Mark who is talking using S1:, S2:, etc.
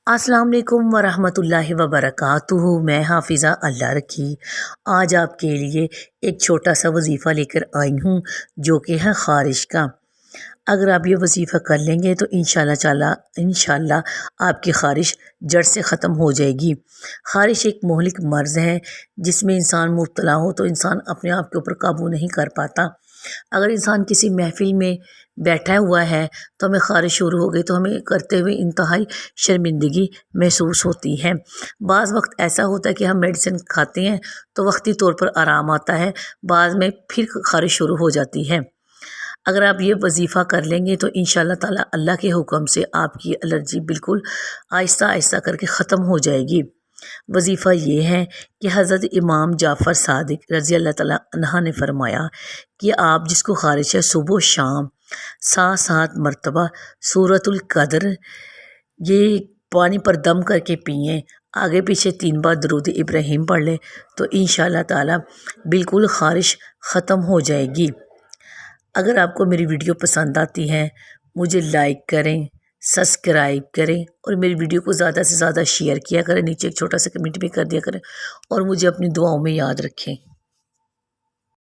S1: السلام علیکم ورحمۃ اللہ وبرکاتہ۔ میں حافظہ اللہ رکھی آج آپ کے لیے ایک چھوٹا سا وظیفہ لے کر آئی ہوں جو کہ ہے خارش کا۔ اگر آپ یہ وظیفہ کر لیں گے تو انشاءاللہ آپ کی خارش جڑ سے ختم ہو جائے گی۔ خارش ایک مہلک مرض ہے جس میں انسان مبتلا ہو تو انسان اپنے آپ کے اوپر قابو نہیں کر پاتا۔ اگر انسان کسی محفل میں بیٹھا ہوا ہے تو ہمیں خارش شروع ہو گئی تو ہمیں کرتے ہوئے انتہائی شرمندگی محسوس ہوتی ہے۔ بعض وقت ایسا ہوتا ہے کہ ہم میڈیسن کھاتے ہیں تو وقتی طور پر آرام آتا ہے، بعض میں پھر خارش شروع ہو جاتی ہے۔ اگر آپ یہ وظیفہ کر لیں گے تو انشاءاللہ تعالی اللہ کے حکم سے آپ کی الرجی بالکل آہستہ آہستہ کر کے ختم ہو جائے گی۔ وظیفہ یہ ہے کہ حضرت امام جعفر صادق رضی اللہ تعالیٰ عنہ نے فرمایا کہ آپ جس کو خارش ہے صبح و شام 7 مرتبہ سورۃ القدر یہ پانی پر دم کر کے پئیں، آگے پیچھے 3 بار درود ابراہیم پڑھ لیں تو انشاءاللہ تعالی بالکل خارش ختم ہو جائے گی۔ اگر آپ کو میری ویڈیو پسند آتی ہے مجھے لائک کریں، سبسکرائب کریں اور میری ویڈیو کو زیادہ سے زیادہ شیئر کیا کریں، نیچے ایک چھوٹا سا کمنٹ بھی کر دیا کریں اور مجھے اپنی دعاؤں میں یاد رکھیں۔